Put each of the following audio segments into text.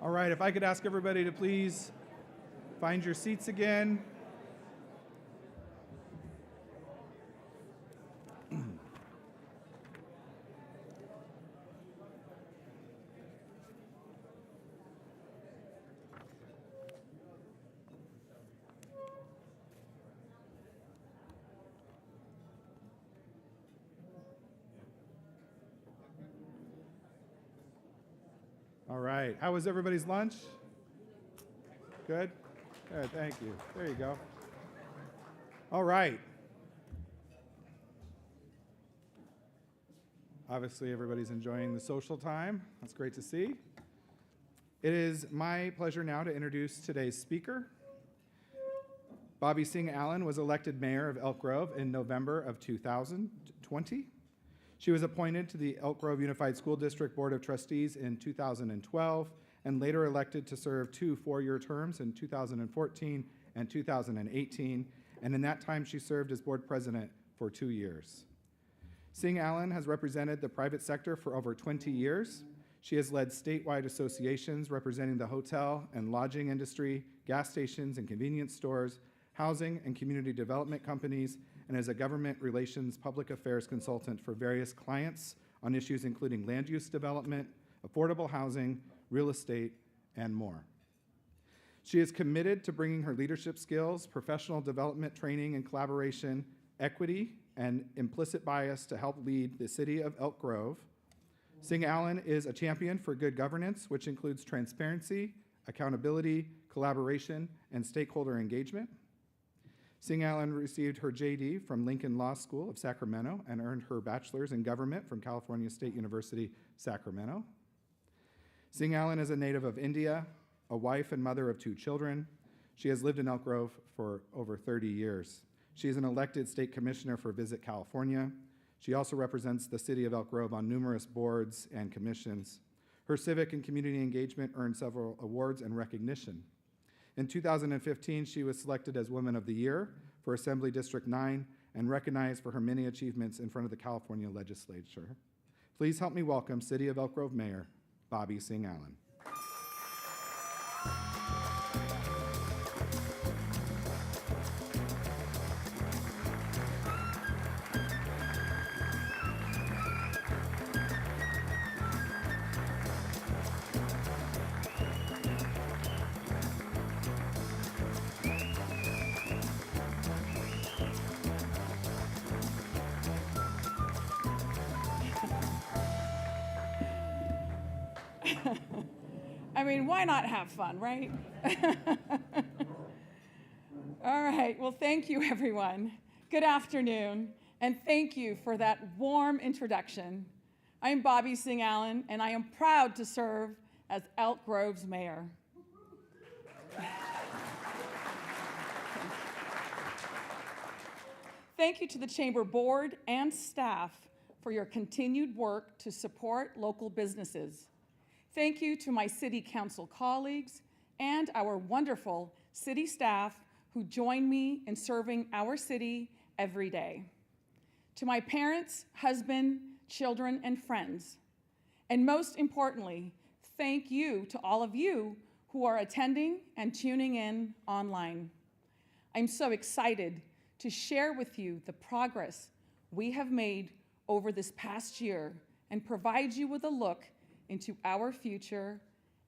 All right, if I could ask everybody to please find your seats again. All right, how was everybody's lunch? Good? Good, thank you. There you go. All right. Obviously, everybody's enjoying the social time. That's great to see. It is my pleasure now to introduce today's speaker. Bobbie Singh-Allen was elected mayor of Elk Grove in November of 2020. She was appointed to the Elk Grove Unified School District Board of Trustees in 2012 and later elected to serve 2 four-year terms in 2014 and 2018. And in that time, she served as board president for 2 years. Singh-Allen has represented the private sector for over 20 years. She has led statewide associations representing the hotel and lodging industry, gas stations and convenience stores, housing and community development companies, and as a government relations public affairs consultant for various clients on issues including land use development, affordable housing, real estate, and more. She is committed to bringing her leadership skills, professional development training and collaboration, equity, and implicit bias to help lead the city of Elk Grove. Singh-Allen is a champion for good governance, which includes transparency, accountability, collaboration, and stakeholder engagement. Singh-Allen received her JD from Lincoln Law School of Sacramento and earned her bachelor's in government from California State University, Sacramento. Singh-Allen is a native of India, a wife and mother of 2 children. She has lived in Elk Grove for over 30 years. She is an elected state commissioner for Visit California. She also represents the city of Elk Grove on numerous boards and commissions. Her civic and community engagement earned several awards and recognition. In 2015, she was selected as Woman of the Year for Assembly District 9 and recognized for her many achievements in front of the California legislature. Please help me welcome City of Elk Grove Mayor Bobbie Singh-Allen. I mean, why not have fun, right? All right, well, thank you, everyone. Good afternoon, and thank you for that warm introduction. I'm Bobbie Singh-Allen, and I am proud to serve as Elk Grove's mayor. Thank you to the Chamber Board and staff for your continued work to support local businesses. Thank you to my City Council colleagues and our wonderful city staff who join me in serving our city every day. To my parents, husband, children, and friends. And most importantly, thank you to all of you who are attending and tuning in online. I'm so excited to share with you the progress we have made over this past year and provide you with a look into our future.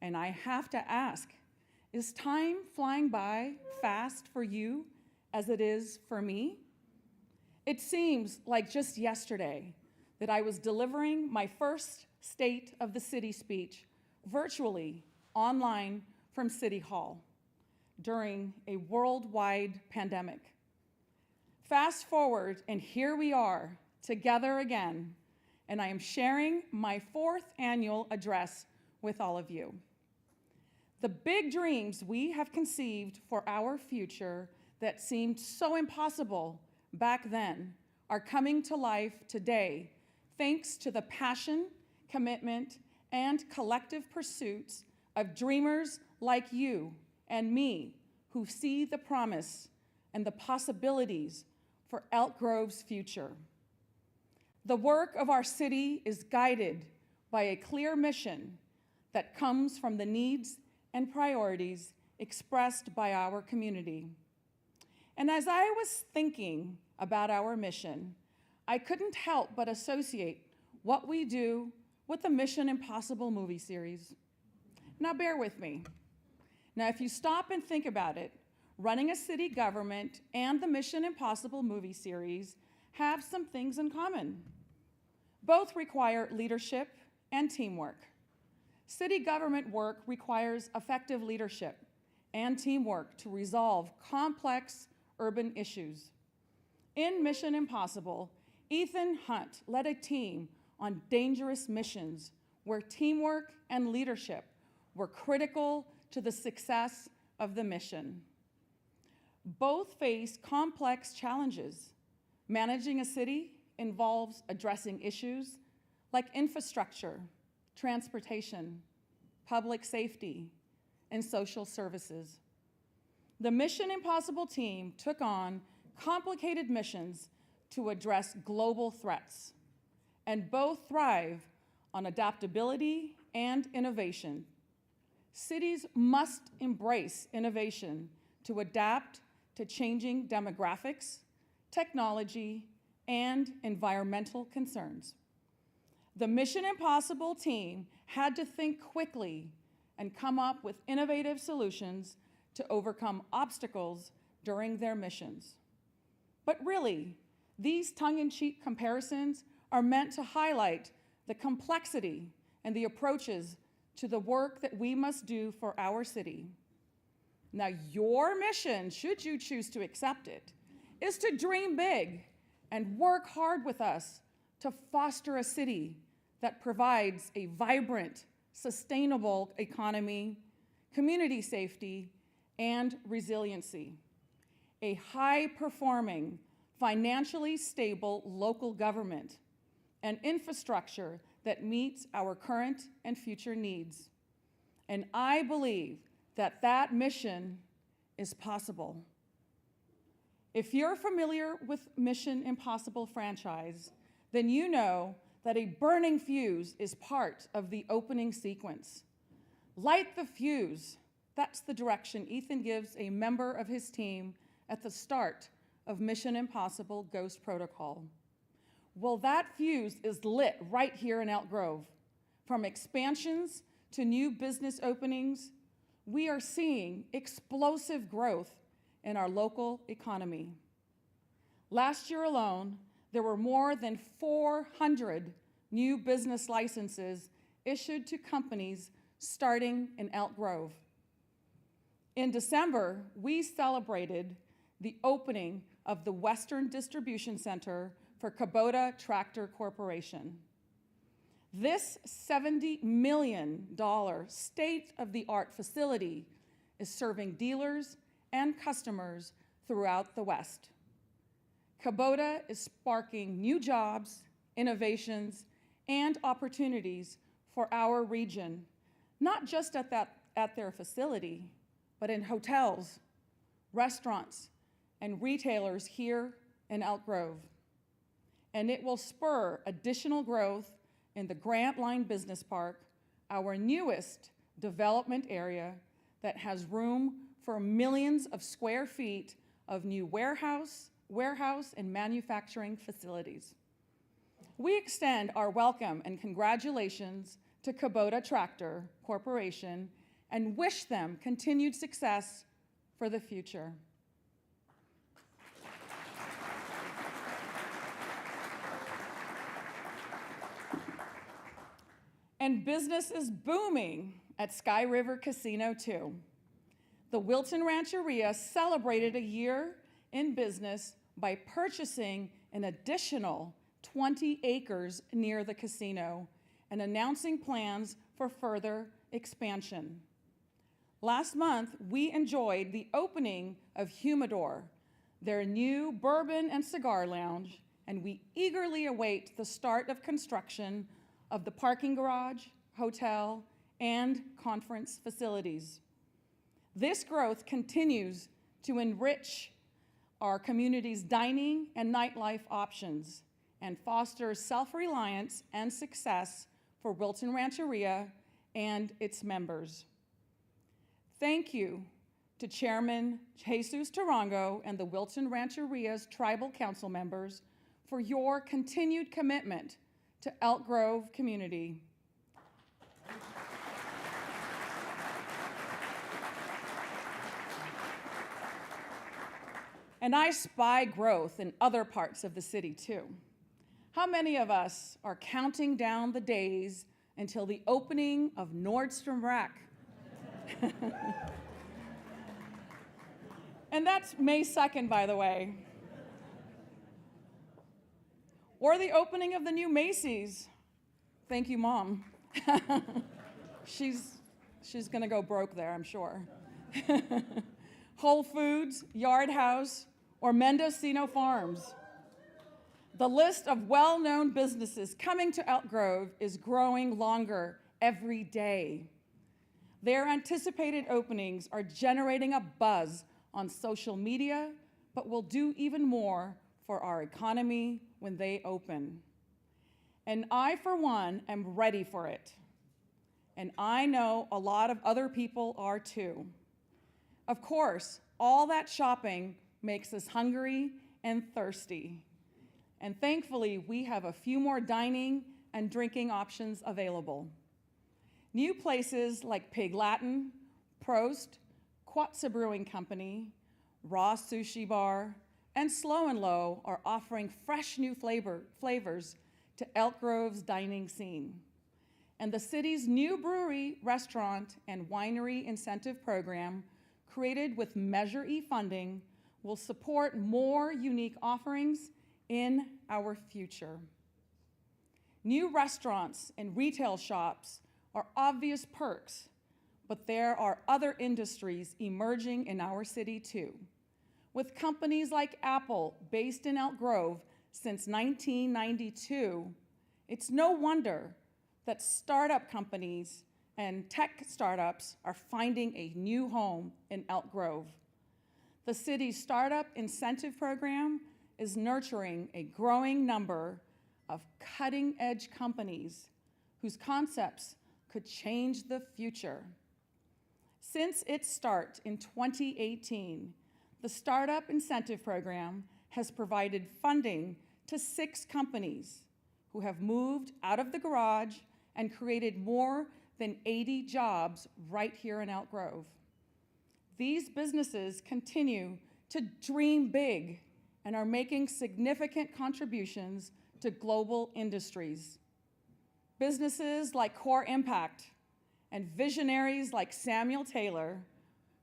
And I have to ask, is time flying by fast for you as it is for me? It seems like just yesterday that I was delivering my first State of the City speech virtually online from City Hall during a worldwide pandemic. Fast forward, and here we are together again, and I am sharing my 4th annual address with all of you. The big dreams we have conceived for our future that seemed so impossible back then are coming to life today, thanks to the passion, commitment, and collective pursuits of dreamers like you and me who see the promise and the possibilities for Elk Grove's future. The work of our city is guided by a clear mission that comes from the needs and priorities expressed by our community. And as I was thinking about our mission, I couldn't help but associate what we do with the Mission Impossible movie series. Now bear with me. Now if you stop and think about it, running a city government and the Mission Impossible movie series have some things in common. Both require leadership and teamwork. City government work requires effective leadership and teamwork to resolve complex urban issues. In Mission Impossible, Ethan Hunt led a team on dangerous missions where teamwork and leadership were critical to the success of the mission. Both face complex challenges. Managing a city involves addressing issues like infrastructure, transportation, public safety, and social services. The Mission Impossible team took on complicated missions to address global threats, and both thrive on adaptability and innovation. Cities must embrace innovation to adapt to changing demographics, technology, and environmental concerns. The Mission Impossible team had to think quickly and come up with innovative solutions to overcome obstacles during their missions. But really, these tongue-in-cheek comparisons are meant to highlight the complexity and the approaches to the work that we must do for our city. Now, your mission, should you choose to accept it, is to dream big and work hard with us to foster a city that provides a vibrant, sustainable economy, community safety, and resiliency. A high-performing, financially stable local government, and infrastructure that meets our current and future needs. And I believe that that mission is possible. If you're familiar with Mission Impossible franchise, then you know that a burning fuse is part of the opening sequence. Light the fuse. That's the direction Ethan gives a member of his team at the start of Mission Impossible Ghost Protocol. Well, that fuse is lit right here in Elk Grove. From expansions to new business openings, we are seeing explosive growth in our local economy. Last year alone, there were more than 400 new business licenses issued to companies starting in Elk Grove. In December, we celebrated the opening of the Western Distribution Center for Kubota Tractor Corporation. This $70 million state-of-the-art facility is serving dealers and customers throughout the West. Kubota is sparking new jobs, innovations, and opportunities for our region, not just at their facility, but in hotels, restaurants, and retailers here in Elk Grove. And it will spur additional growth in the Grant Line Business Park, our newest development area that has room for millions of square feet of new warehouse and manufacturing facilities. We extend our welcome and congratulations to Kubota Tractor Corporation and wish them continued success for the future. And business is booming at Sky River Casino too. The Wilton Rancheria celebrated a year in business by purchasing an additional 20 acres near the casino and announcing plans for further expansion. Last month, we enjoyed the opening of Humidor, their new bourbon and cigar lounge, and we eagerly await the start of construction of the parking garage, hotel, and conference facilities. This growth continues to enrich our community's dining and nightlife options and fosters self-reliance and success for Wilton Rancheria and its members. Thank you to Chairman Jesus Tarango and the Wilton Rancheria's Tribal Council members for your continued commitment to Elk Grove community. And I spy growth in other parts of the city too. How many of us are counting down the days until the opening of Nordstrom Rack? And that's May 2nd, by the way. Or the opening of the new Macy's. Thank you, Mom. She's gonna go broke there, I'm sure. Whole Foods, Yard House, or Mendocino Farms. The list of well-known businesses coming to Elk Grove is growing longer every day. Their anticipated openings are generating a buzz on social media, but will do even more for our economy when they open. And I, for one, am ready for it. And I know a lot of other people are too. Of course, all that shopping makes us hungry and thirsty. And thankfully, we have a few more dining and drinking options available. New places like Pig Latin, Prost, Quatsa Brewing Company, Raw Sushi Bar, and Slow and Low are offering fresh new flavors to Elk Grove's dining scene. And the city's new brewery, restaurant, and winery incentive program, created with Measure E funding, will support more unique offerings in our future. New restaurants and retail shops are obvious perks, but there are other industries emerging in our city too. With companies like Apple, based in Elk Grove since 1992, it's no wonder that startup companies and tech startups are finding a new home in Elk Grove. The city's startup incentive program is nurturing a growing number of cutting-edge companies whose concepts could change the future. Since its start in 2018, the Startup Incentive Program has provided funding to 6 companies who have moved out of the garage and created more than 80 jobs right here in Elk Grove. These businesses continue to dream big and are making significant contributions to global industries. Businesses like Core Impact and visionaries like Samuel Taylor.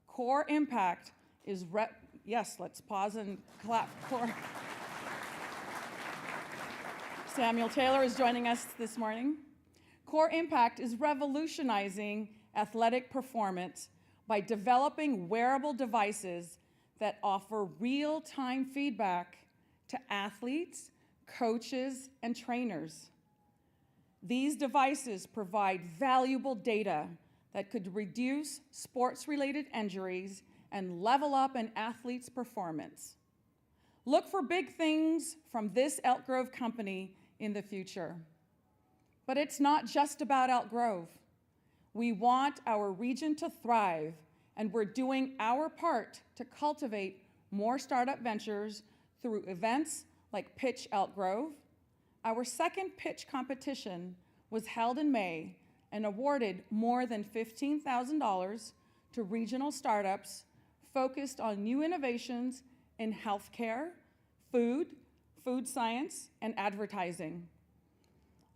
Core Impact is, yes, let's pause and clap. Samuel Taylor is joining us this morning. Core Impact is revolutionizing athletic performance by developing wearable devices that offer real-time feedback to athletes, coaches, and trainers. These devices provide valuable data that could reduce sports-related injuries and level up an athlete's performance. Look for big things from this Elk Grove company in the future. But it's not just about Elk Grove. We want our region to thrive, and we're doing our part to cultivate more startup ventures through events like Pitch Elk Grove. Our second pitch competition was held in May and awarded more than $15,000 to regional startups focused on new innovations in healthcare, food science, and advertising.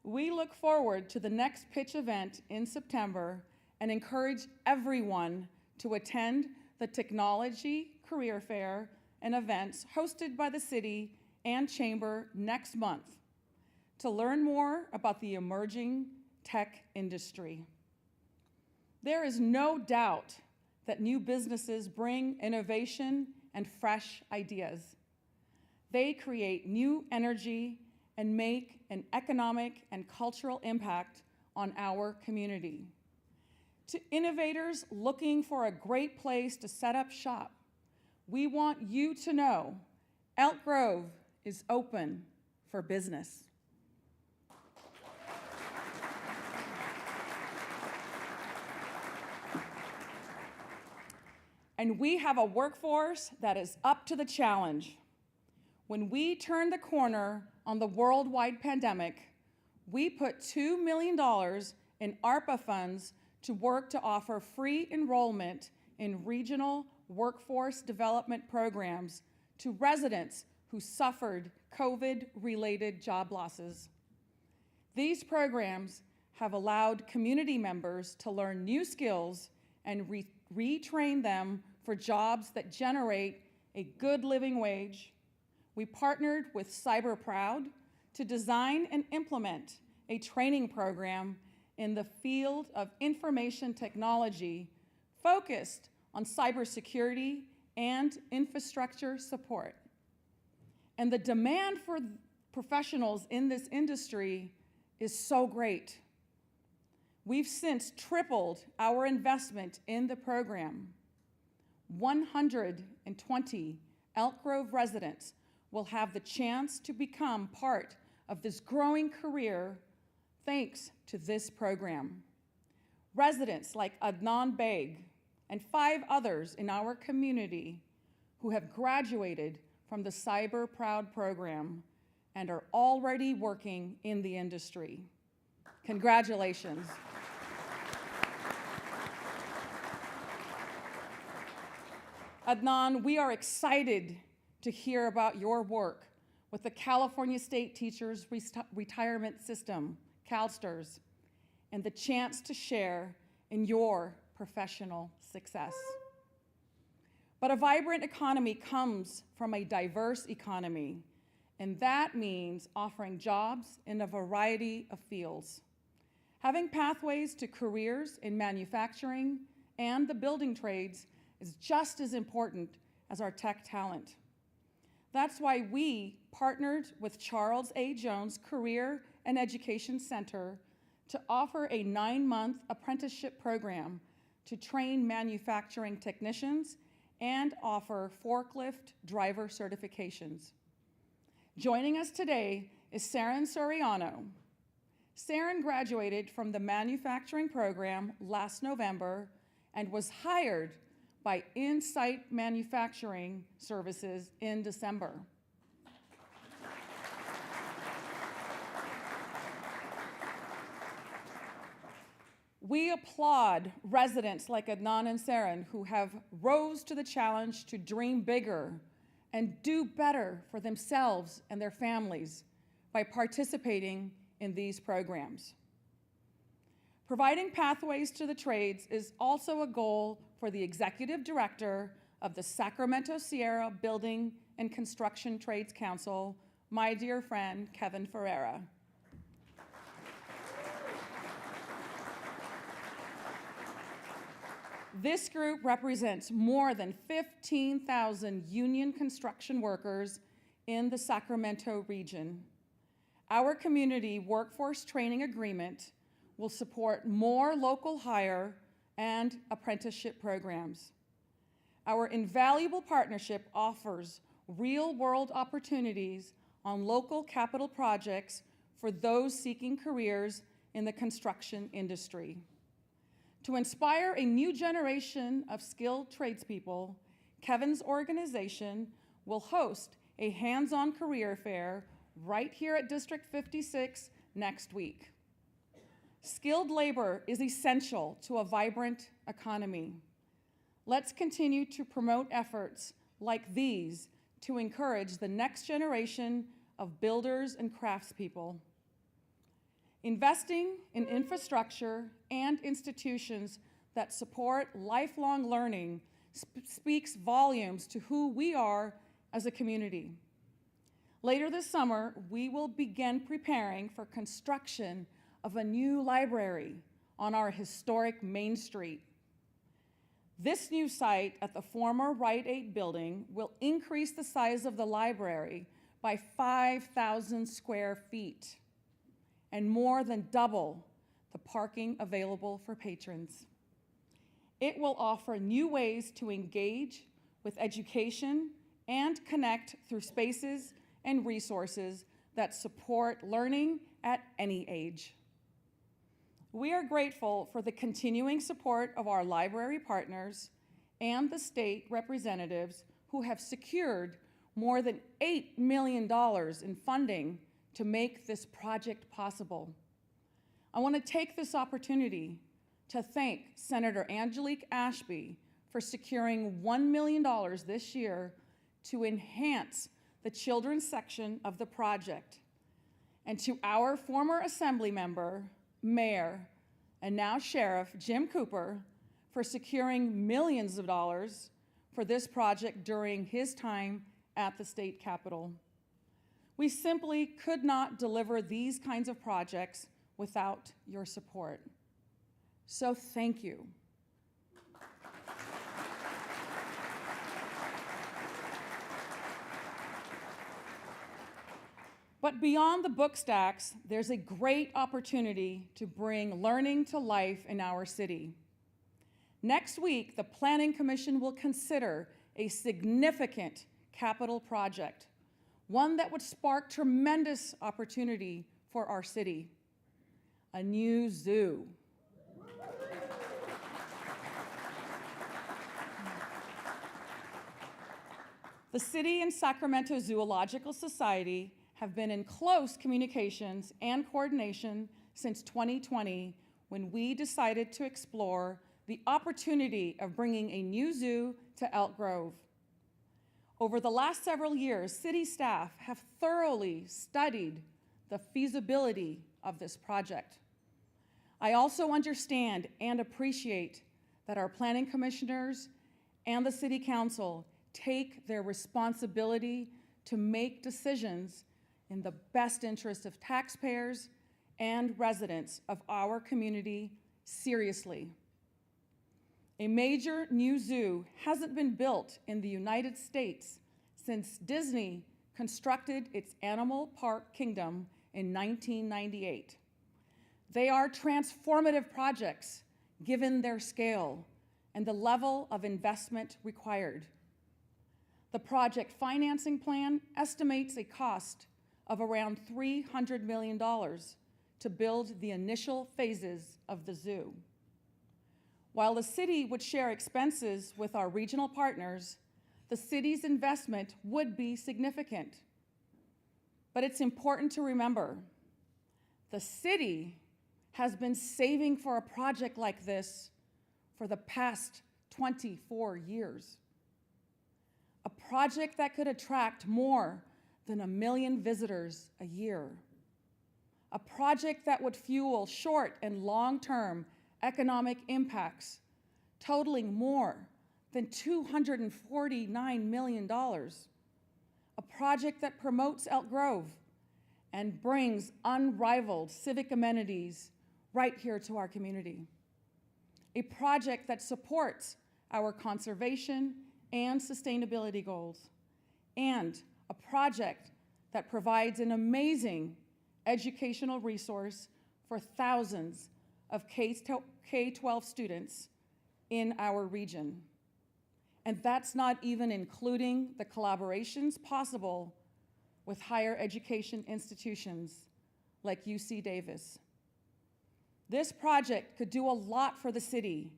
We look forward to the next pitch event in September and encourage everyone to attend the Technology Career Fair and events hosted by the city and chamber next month to learn more about the emerging tech industry. There is no doubt that new businesses bring innovation and fresh ideas. They create new energy and make an economic and cultural impact on our community. To innovators looking for a great place to set up shop, we want you to know Elk Grove is open for business. And we have a workforce that is up to the challenge. When we turned the corner on the worldwide pandemic, we put $2 million in ARPA funds to work to offer free enrollment in regional workforce development programs to residents who suffered COVID-related job losses. These programs have allowed community members to learn new skills and retrain them for jobs that generate a good living wage. We partnered with CyberProud to design and implement a training program in the field of information technology focused on cybersecurity and infrastructure support. And the demand for professionals in this industry is so great. We've since tripled our investment in the program. 120 Elk Grove residents will have the chance to become part of this growing career thanks to this program. Residents like Adnan Beg and 5 others in our community who have graduated from the CyberProud program and are already working in the industry. Congratulations. Adnan, we are excited to hear about your work with the California State Teachers Retirement System, CalSTRS, and the chance to share in your professional success. But a vibrant economy comes from a diverse economy, and that means offering jobs in a variety of fields. Having pathways to careers in manufacturing and the building trades is just as important as our tech talent. That's why we partnered with Charles A. Jones Career and Education Center to offer a 9-month apprenticeship program to train manufacturing technicians and offer forklift driver certifications. Joining us today is Saren Soriano. Saren graduated from the manufacturing program last November and was hired by Insight Manufacturing Services in December. We applaud residents like Adnan and Saren who have rose to the challenge to dream bigger and do better for themselves and their families by participating in these programs. Providing pathways to the trades is also a goal for the Executive Director of the Sacramento Sierra Building and Construction Trades Council, my dear friend, Kevin Ferreira. This group represents more than 15,000 union construction workers in the Sacramento region. Our community workforce training agreement will support more local hire and apprenticeship programs. Our invaluable partnership offers real-world opportunities on local capital projects for those seeking careers in the construction industry. To inspire a new generation of skilled tradespeople, Kevin's organization will host a hands-on career fair right here at District 56 next week. Skilled labor is essential to a vibrant economy. Let's continue to promote efforts like these to encourage the next generation of builders and craftspeople. Investing in infrastructure and institutions that support lifelong learning speaks volumes to who we are as a community. Later this summer, we will begin preparing for construction of a new library on our historic Main Street. This new site at the former Rite Aid building will increase the size of the library by 5,000 square feet and more than double the parking available for patrons. It will offer new ways to engage with education and connect through spaces and resources that support learning at any age. We are grateful for the continuing support of our library partners and the state representatives who have secured more than $8 million in funding to make this project possible. I want to take this opportunity to thank Senator Angelique Ashby for securing $1 million this year to enhance the children's section of the project, and to our former Assembly member, Mayor, and now Sheriff Jim Cooper for securing millions of dollars for this project during his time at the state capitol. We simply could not deliver these kinds of projects without your support. So thank you. But beyond the book stacks, there's a great opportunity to bring learning to life in our city. Next week, the Planning Commission will consider a significant capital project, one that would spark tremendous opportunity for our city: a new zoo. The City and Sacramento Zoological Society have been in close communications and coordination since 2020, when we decided to explore the opportunity of bringing a new zoo to Elk Grove. Over the last several years, city staff have thoroughly studied the feasibility of this project. I also understand and appreciate that our planning commissioners and the City Council take their responsibility to make decisions in the best interest of taxpayers and residents of our community seriously. A major new zoo hasn't been built in the United States since Disney constructed its Animal Park Kingdom in 1998. They are transformative projects given their scale and the level of investment required. The project financing plan estimates a cost of around $300 million to build the initial phases of the zoo. While the city would share expenses with our regional partners, the city's investment would be significant. But it's important to remember, the city has been saving for a project like this for the past 24 years. A project that could attract more than 1 million visitors a year. A project that would fuel short and long-term economic impacts totaling more than $249 million. A project that promotes Elk Grove and brings unrivaled civic amenities right here to our community. A project that supports our conservation and sustainability goals, and a project that provides an amazing educational resource for thousands of K-12 students in our region. And that's not even including the collaborations possible with higher education institutions like UC Davis. This project could do a lot for the city,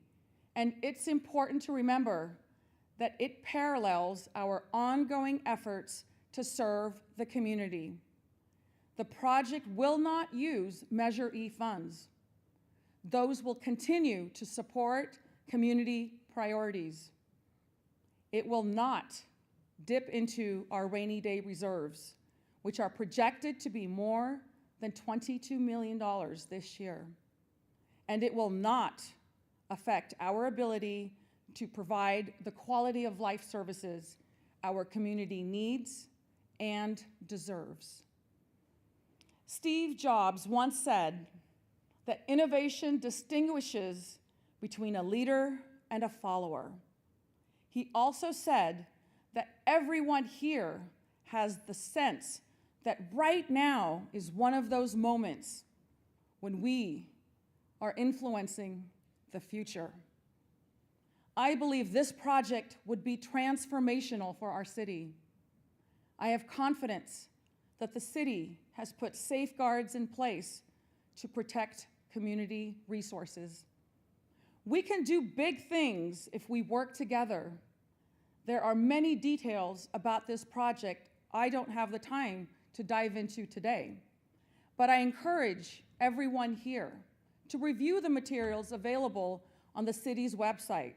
and it's important to remember that it parallels our ongoing efforts to serve the community. The project will not use Measure E funds. Those will continue to support community priorities. It will not dip into our rainy day reserves, which are projected to be more than $22 million this year. And it will not affect our ability to provide the quality of life services our community needs and deserves. Steve Jobs once said that innovation distinguishes between a leader and a follower. He also said that everyone here has the sense that right now is one of those moments when we are influencing the future. I believe this project would be transformational for our city. I have confidence that the city has put safeguards in place to protect community resources. We can do big things if we work together. There are many details about this project I don't have the time to dive into today, but I encourage everyone here to review the materials available on the city's website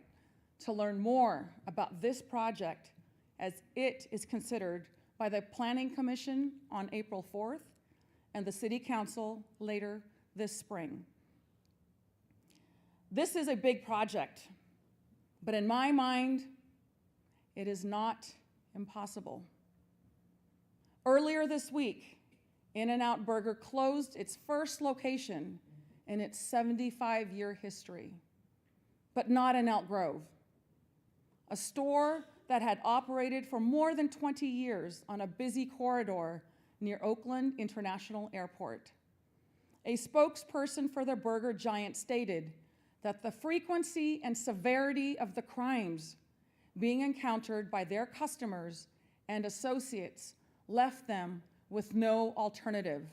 to learn more about this project as it is considered by the Planning Commission on April 4th and the City Council later this spring. This is a big project, but in my mind, it is not impossible. Earlier this week, In-N-Out Burger closed its first location in its 75-year history, but not in Elk Grove, a store that had operated for more than 20 years on a busy corridor near Oakland International Airport. A spokesperson for the burger giant stated that the frequency and severity of the crimes being encountered by their customers and associates left them with no alternative.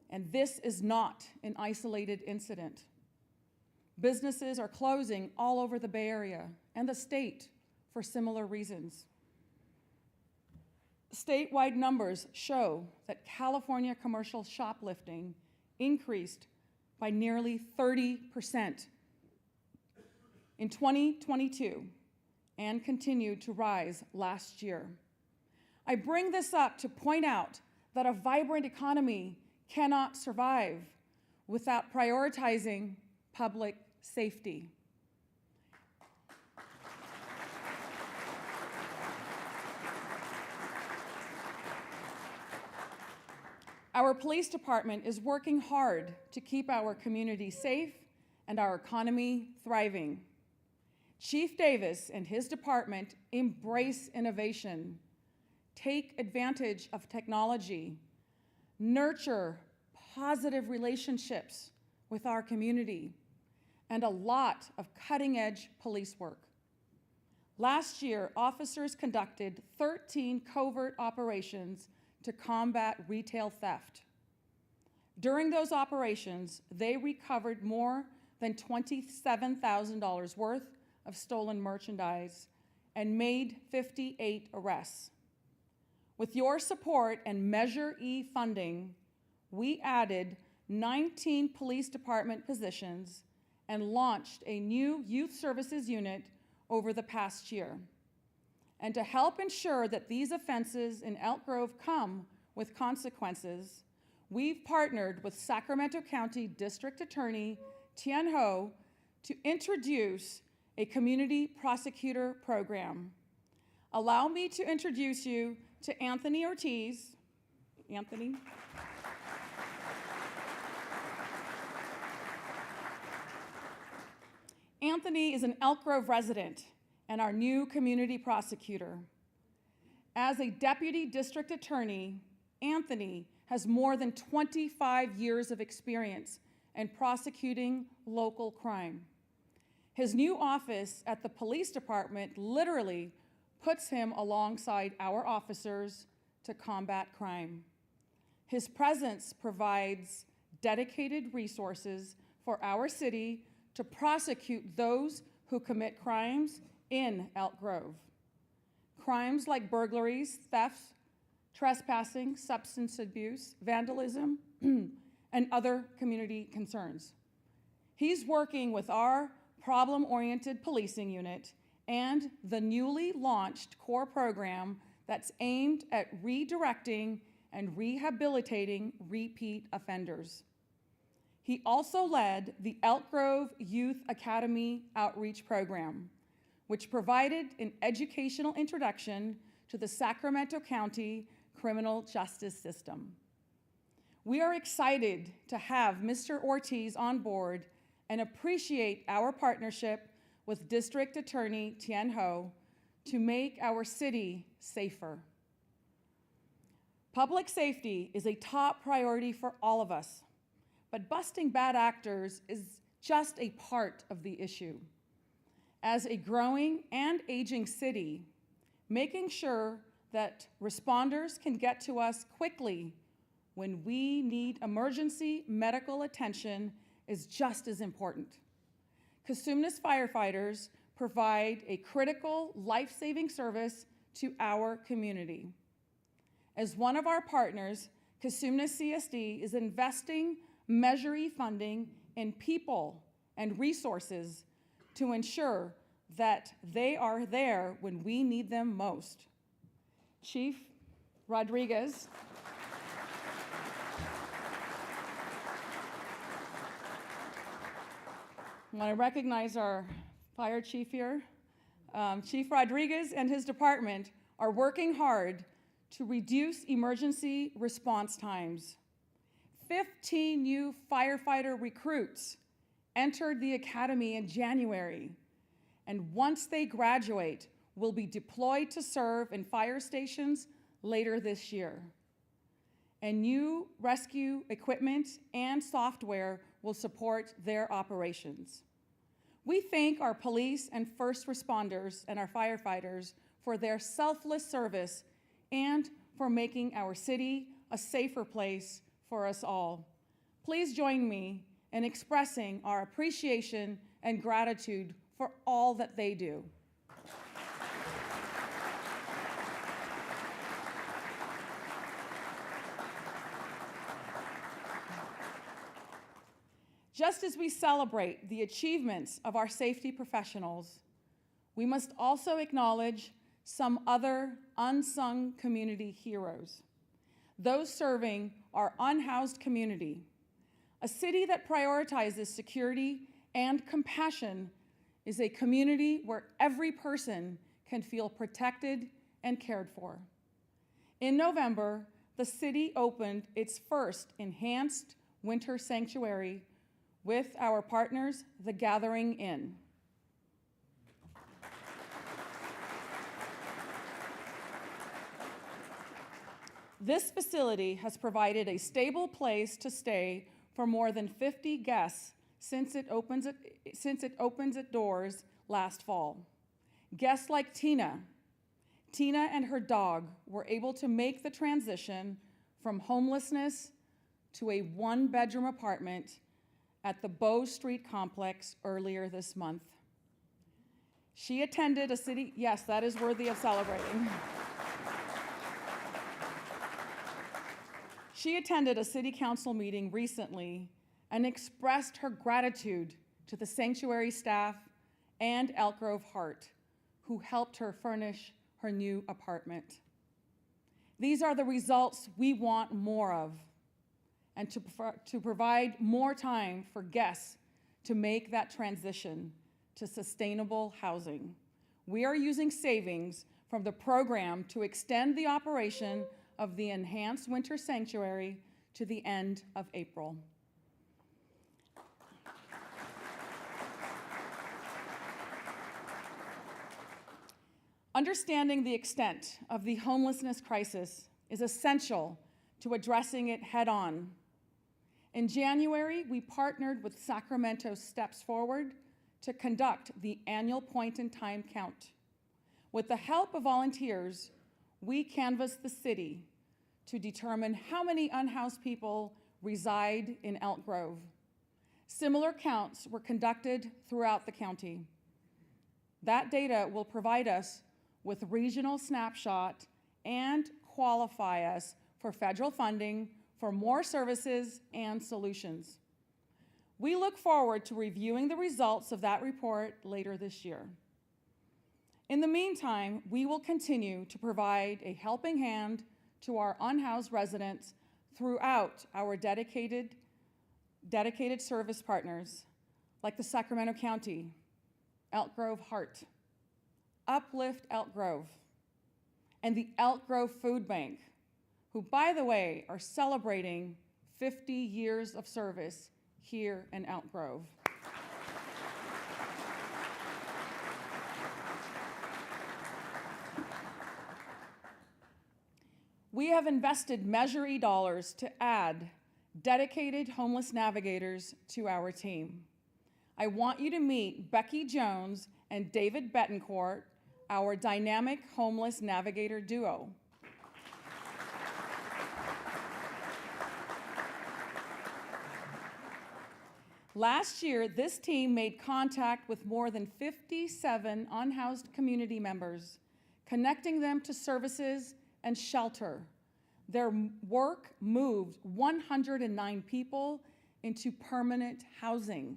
And this is not an isolated incident. Businesses are closing all over the Bay Area and the state for similar reasons. Statewide numbers show that California commercial shoplifting increased by nearly 30% in 2022 and continued to rise last year. I bring this up to point out that a vibrant economy cannot survive without prioritizing public safety. Our police department is working hard to keep our community safe and our economy thriving. Chief Davis and his department embrace innovation, take advantage of technology, nurture positive relationships with our community, and a lot of cutting-edge police work. Last year, officers conducted 13 covert operations to combat retail theft. During those operations, they recovered more than $27,000 worth of stolen merchandise and made 58 arrests. With your support and Measure E funding, we added 19 police department positions and launched a new youth services unit over the past year. And to help ensure that these offenses in Elk Grove come with consequences, we've partnered with Sacramento County District Attorney Tien Ho to introduce a community prosecutor program. Allow me to introduce you to Anthony Ortiz. Anthony. Anthony is an Elk Grove resident and our new community prosecutor. As a deputy district attorney, Anthony has more than 25 years of experience in prosecuting local crime. His new office at the police department literally puts him alongside our officers to combat crime. His presence provides dedicated resources for our city to prosecute those who commit crimes in Elk Grove. Crimes like burglaries, theft, trespassing, substance abuse, vandalism, and other community concerns. He's working with our problem-oriented policing unit and the newly launched core program that's aimed at redirecting and rehabilitating repeat offenders. He also led the Elk Grove Youth Academy Outreach Program, which provided an educational introduction to the Sacramento County criminal justice system. We are excited to have Mr. Ortiz on board and appreciate our partnership with District Attorney Tien Ho to make our city safer. Public safety is a top priority for all of us, but busting bad actors is just a part of the issue. As a growing and aging city, making sure that responders can get to us quickly when we need emergency medical attention is just as important. Cosumnes firefighters provide a critical life-saving service to our community. As one of our partners, Cosumnes CSD is investing Measure funding in people and resources to ensure that they are there when we need them most. Chief Rodriguez. I want to recognize our fire chief here. Chief Rodriguez and his department are working hard to reduce emergency response times. 15 new firefighter recruits entered the academy in January, and once they graduate, will be deployed to serve in fire stations later this year. And new rescue equipment and software will support their operations. We thank our police and first responders and our firefighters for their selfless service and for making our city a safer place for us all. Please join me in expressing our appreciation and gratitude for all that they do. Just as we celebrate the achievements of our safety professionals, we must also acknowledge some other unsung community heroes, those serving our unhoused community. A city that prioritizes security and compassion is a community where every person can feel protected and cared for. In November, the city opened its first enhanced winter sanctuary with our partners, the Gathering Inn. This facility has provided a stable place to stay for more than 50 guests since it opened its doors last fall. Guests like Tina and her dog were able to make the transition from homelessness to a one-bedroom apartment at the Bow Street complex earlier this month. She attended a city, yes, that is worthy of celebrating. She attended a city council meeting recently and expressed her gratitude to the sanctuary staff and Elk Grove Heart, who helped her furnish her new apartment. These are the results we want more of, and to provide more time for guests to make that transition to sustainable housing. We are using savings from the program to extend the operation of the Enhanced Winter Sanctuary to the end of April. Understanding the extent of the homelessness crisis is essential to addressing it head-on. In January, we partnered with Sacramento Steps Forward to conduct the annual point-in-time count. With the help of volunteers, we canvassed the city to determine how many unhoused people reside in Elk Grove. Similar counts were conducted throughout the county. That data will provide us with regional snapshot and qualify us for federal funding for more services and solutions. We look forward to reviewing the results of that report later this year. In the meantime, we will continue to provide a helping hand to our unhoused residents throughout our dedicated service partners like the Sacramento County, Elk Grove Heart, Uplift Elk Grove, and the Elk Grove Food Bank, who, by the way, are celebrating 50 years of service here in Elk Grove. We have invested Measure E dollars to add dedicated homeless navigators to our team. I want you to meet Becky Jones and David Betancourt, our dynamic homeless navigator duo. Last year, this team made contact with more than 57 unhoused community members, connecting them to services and shelter. Their work moved 109 people into permanent housing.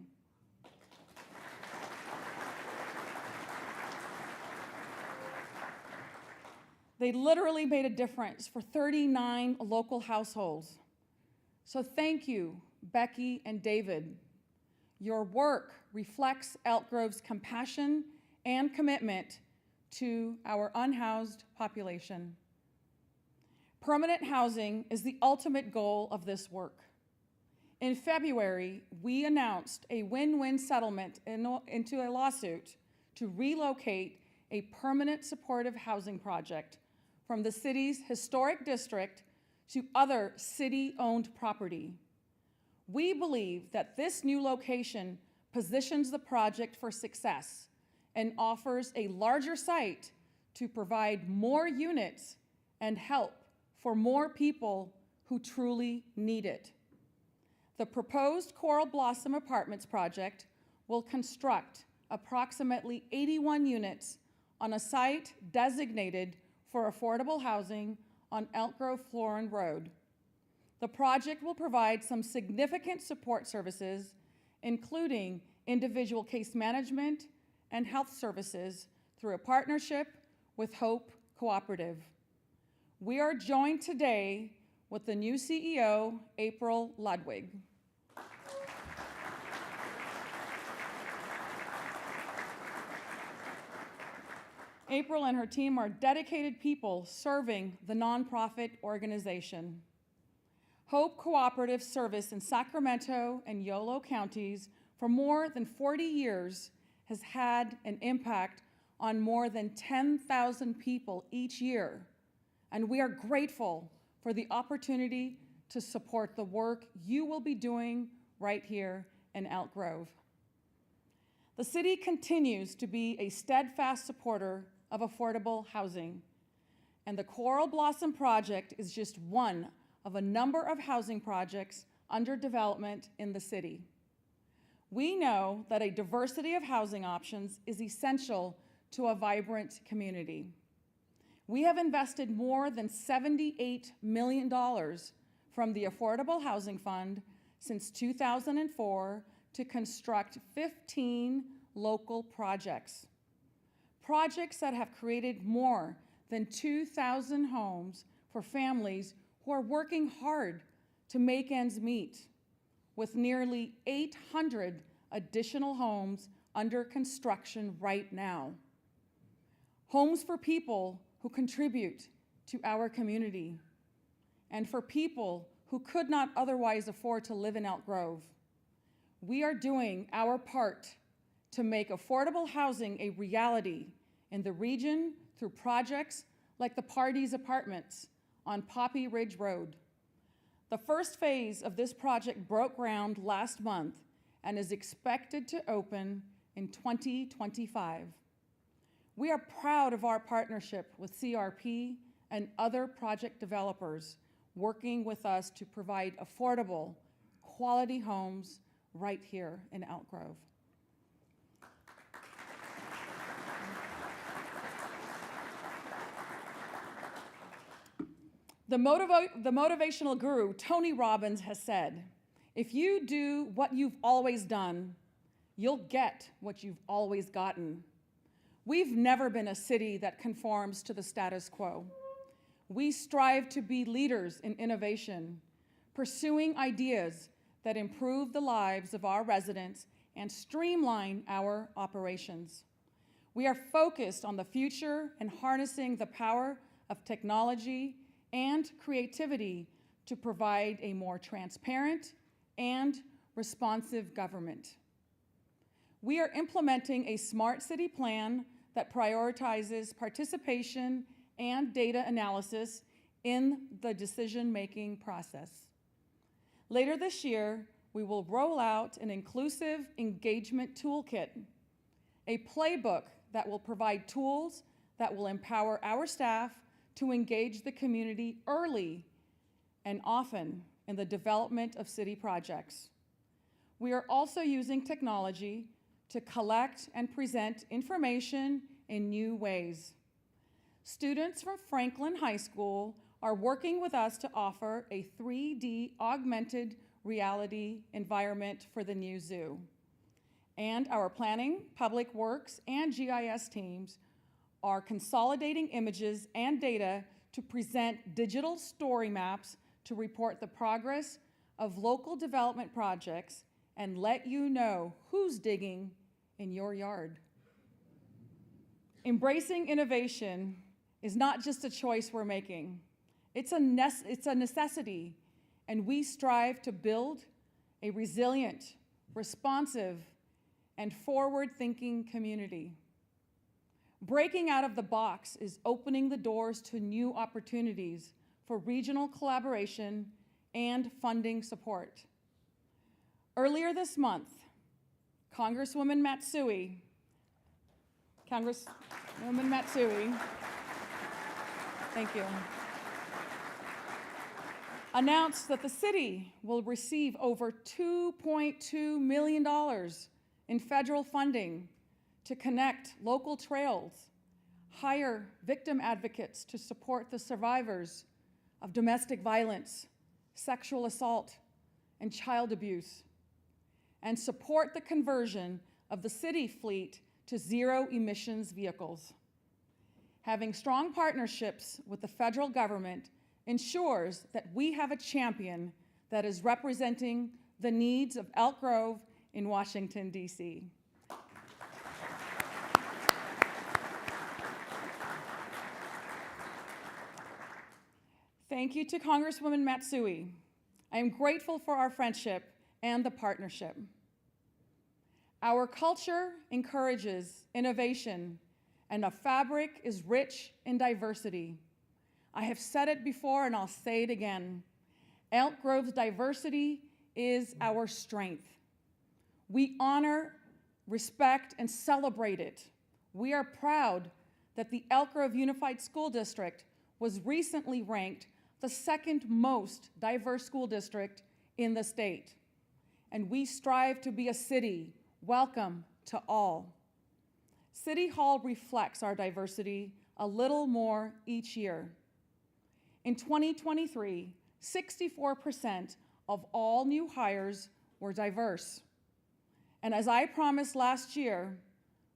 They literally made a difference for 39 local households. So thank you, Becky and David. Your work reflects Elk Grove's compassion and commitment to our unhoused population. Permanent housing is the ultimate goal of this work. In February, we announced a win-win settlement into a lawsuit to relocate a permanent supportive housing project from the city's historic district to other city-owned property. We believe that this new location positions the project for success and offers a larger site to provide more units and help for more people who truly need it. The proposed Coral Blossom Apartments project will construct approximately 81 units on a site designated for affordable housing on Elk Grove Florin Road. The project will provide some significant support services, including individual case management and health services through a partnership with Hope Cooperative. We are joined today with the new CEO, April Ludwig. April and her team are dedicated people serving the nonprofit organization. Hope Cooperative Service in Sacramento and Yolo counties for more than 40 years has had an impact on more than 10,000 people each year, and we are grateful for the opportunity to support the work you will be doing right here in Elk Grove. The city continues to be a steadfast supporter of affordable housing, and the Coral Blossom Project is just one of a number of housing projects under development in the city. We know that a diversity of housing options is essential to a vibrant community. We have invested more than $78 million from the Affordable Housing Fund since 2004 to construct 15 local projects. Projects that have created more than 2,000 homes for families who are working hard to make ends meet, with nearly 800 additional homes under construction right now. Homes for people who contribute to our community, and for people who could not otherwise afford to live in Elk Grove. We are doing our part to make affordable housing a reality in the region through projects like the Parties Apartments on Poppy Ridge Road. The first phase of this project broke ground last month and is expected to open in 2025. We are proud of our partnership with CRP and other project developers working with us to provide affordable, quality homes right here in Elk Grove. The motivational guru, Tony Robbins, has said, if you do what you've always done, you'll get what you've always gotten. We've never been a city that conforms to the status quo. We strive to be leaders in innovation, pursuing ideas that improve the lives of our residents and streamline our operations. We are focused on the future and harnessing the power of technology and creativity to provide a more transparent and responsive government. We are implementing a smart city plan that prioritizes participation and data analysis in the decision-making process. Later this year, we will roll out an inclusive engagement toolkit, a playbook that will provide tools that will empower our staff to engage the community early and often in the development of city projects. We are also using technology to collect and present information in new ways. Students from Franklin High School are working with us to offer a 3D augmented reality environment for the new zoo. And our planning, public works, and GIS teams are consolidating images and data to present digital story maps to report the progress of local development projects and let you know who's digging in your yard. Embracing innovation is not just a choice we're making. It's a necessity, and we strive to build a resilient, responsive, and forward-thinking community. Breaking out of the box is opening the doors to new opportunities for regional collaboration and funding support. Earlier this month, Congresswoman Matsui, thank you, announced that the city will receive over $2.2 million in federal funding to connect local trails, hire victim advocates to support the survivors of domestic violence, sexual assault, and child abuse, and support the conversion of the city fleet to zero-emissions vehicles. Having strong partnerships with the federal government ensures that we have a champion that is representing the needs of Elk Grove in Washington, D.C. Thank you to Congresswoman Matsui. I am grateful for our friendship and the partnership. Our culture encourages innovation, and our fabric is rich in diversity. I have said it before, and I'll say it again. Elk Grove's diversity is our strength. We honor, respect, and celebrate it. We are proud that the Elk Grove Unified School District was recently ranked the second most diverse school district in the state. And we strive to be a city welcome to all. City Hall reflects our diversity a little more each year. In 2023, 64% of all new hires were diverse. And as I promised last year,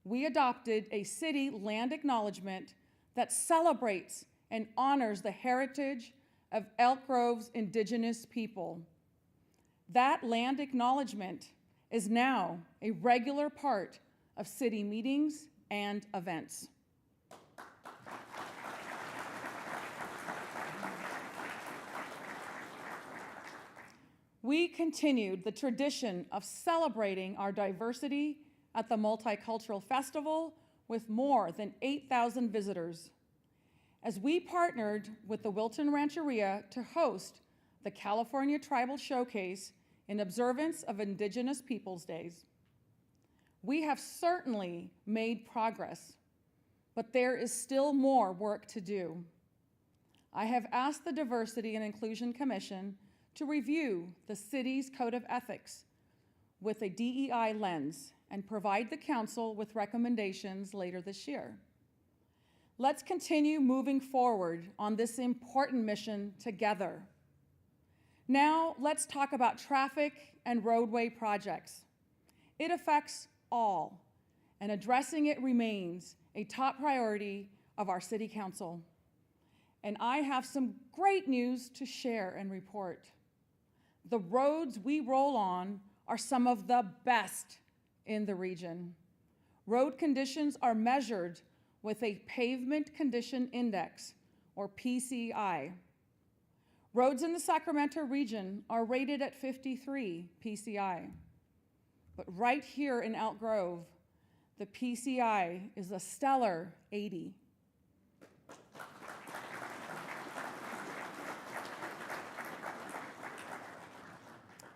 we adopted a city land acknowledgement that celebrates and honors the heritage of Elk Grove's indigenous people. That land acknowledgement is now a regular part of city meetings and events. We continued the tradition of celebrating our diversity at the Multicultural Festival with more than 8,000 visitors. As we partnered with the Wilton Rancheria to host the California Tribal Showcase in observance of Indigenous Peoples Days. We have certainly made progress, but there is still more work to do. I have asked the Diversity and Inclusion Commission to review the city's code of ethics with a DEI lens and provide the council with recommendations later this year. Let's continue moving forward on this important mission together. Now, let's talk about traffic and roadway projects. It affects all, and addressing it remains a top priority of our City Council. And I have some great news to share and report. The roads we roll on are some of the best in the region. Road conditions are measured with a Pavement Condition Index, or PCI. Roads in the Sacramento region are rated at 53 PCI. But right here in Elk Grove, the PCI is a stellar 80.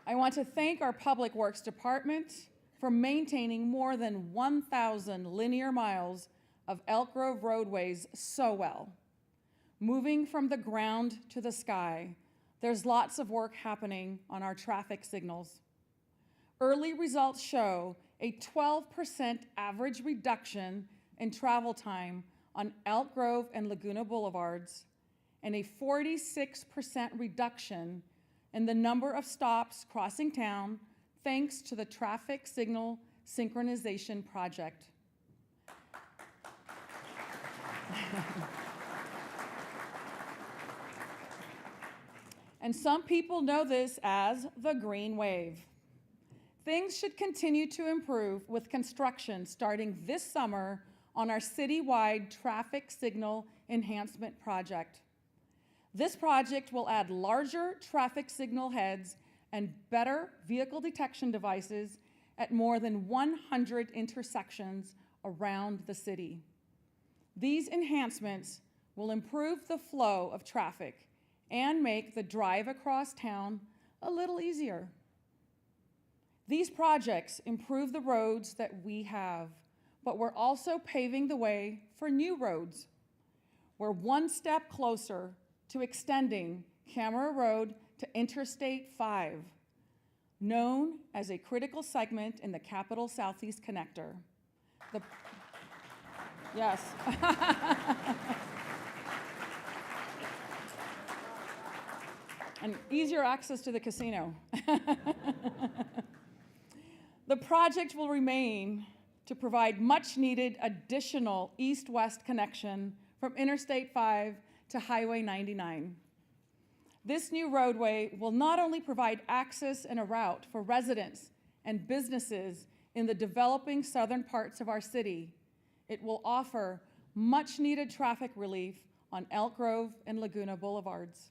I want to thank our Public Works Department for maintaining more than 1,000 linear miles of Elk Grove roadways so well. Moving from the ground to the sky, there's lots of work happening on our traffic signals. Early results show a 12% average reduction in travel time on Elk Grove and Laguna Boulevards, and a 46% reduction in the number of stops crossing town thanks to the traffic signal synchronization project. And some people know this as the green wave. Things should continue to improve with construction starting this summer on our citywide traffic signal enhancement project. This project will add larger traffic signal heads and better vehicle detection devices at more than 100 intersections around the city. These enhancements will improve the flow of traffic and make the drive across town a little easier. These projects improve the roads that we have, but we're also paving the way for new roads. We're one step closer to extending Camera Road to Interstate 5, known as a critical segment in the Capital Southeast Connector. Yes. And easier access to the casino. The project will remain to provide much-needed additional east-west connection from Interstate 5 to Highway 99. This new roadway will not only provide access and a route for residents and businesses in the developing southern parts of our city, it will offer much-needed traffic relief on Elk Grove and Laguna Boulevards.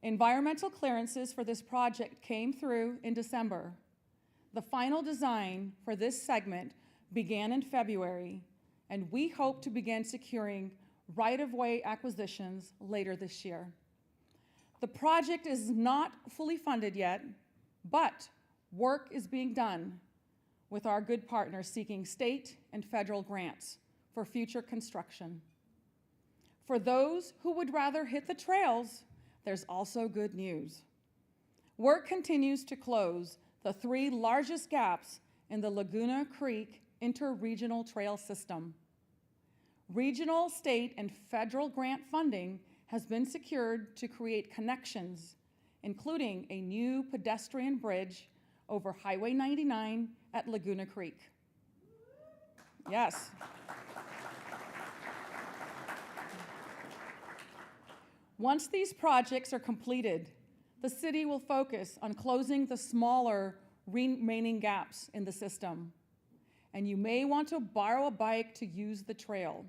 Environmental clearances for this project came through in December. The final design for this segment began in February, and we hope to begin securing right-of-way acquisitions later this year. The project is not fully funded yet, but work is being done with our good partners seeking state and federal grants for future construction. For those who would rather hit the trails, there's also good news. Work continues to close the 3 largest gaps in the Laguna Creek Interregional Trail System. Regional, state, and federal grant funding has been secured to create connections, including a new pedestrian bridge over Highway 99 at Laguna Creek. Yes. Once these projects are completed, the city will focus on closing the smaller remaining gaps in the system. And you may want to borrow a bike to use the trail.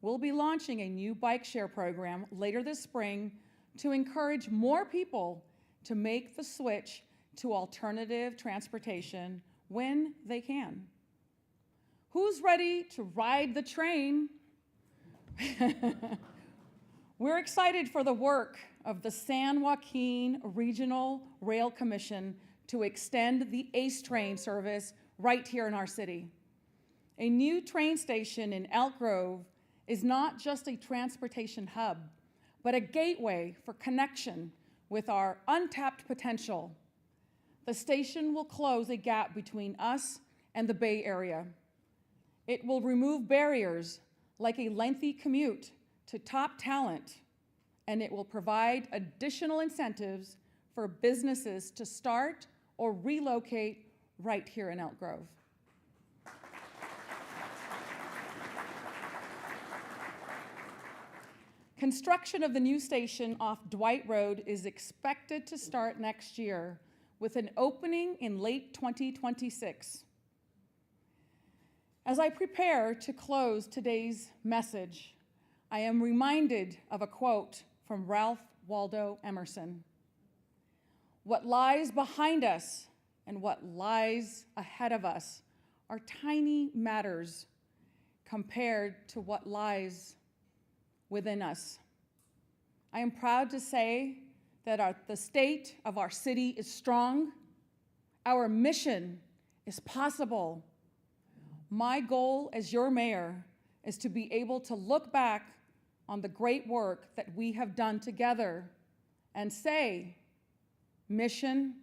We'll be launching a new bike share program later this spring to encourage more people to make the switch to alternative transportation when they can. Who's ready to ride the train? We're excited for the work of the San Joaquin Regional Rail Commission to extend the ACE train service right here in our city. A new train station in Elk Grove is not just a transportation hub, but a gateway for connection with our untapped potential. The station will close a gap between us and the Bay Area. It will remove barriers like a lengthy commute to top talent, and it will provide additional incentives for businesses to start or relocate right here in Elk Grove. Construction of the new station off Dwight Road is expected to start next year, with an opening in late 2026. As I prepare to close today's message, I am reminded of a quote from Ralph Waldo Emerson. What lies behind us and what lies ahead of us are tiny matters compared to what lies within us. I am proud to say that the state of our city is strong. Our mission is possible. My goal as your mayor is to be able to look back on the great work that we have done together and say, mission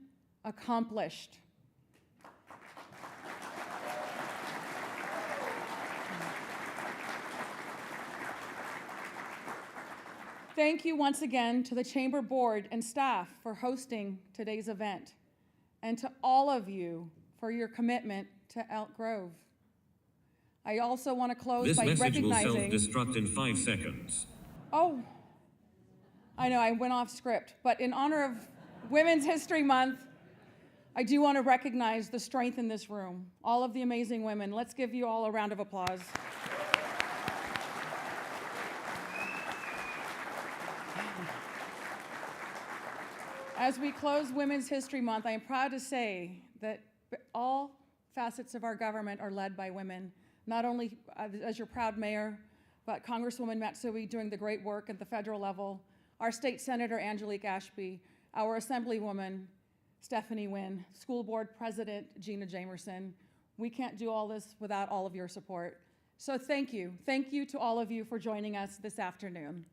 accomplished. Thank you once again to the Chamber Board and staff for hosting today's event, and to all of you for your commitment to Elk Grove. I also want to close This by message will recognizing... self-destruct in 5 seconds. Oh, I know, I went off script, but in honor of Women's History Month, I do want to recognize the strength in this room, all of the amazing women. Let's give you all a round of applause. As we close Women's History Month, I am proud to say that all facets of our government are led by women, not only as your proud mayor, but Congresswoman Matsui doing the great work at the federal level, our State Senator Angelique Ashby, our Assemblywoman Stephanie Wynn, School Board President Gina Jamerson. We can't do all this without all of your support. So thank you. Thank you to all of you for joining us this afternoon.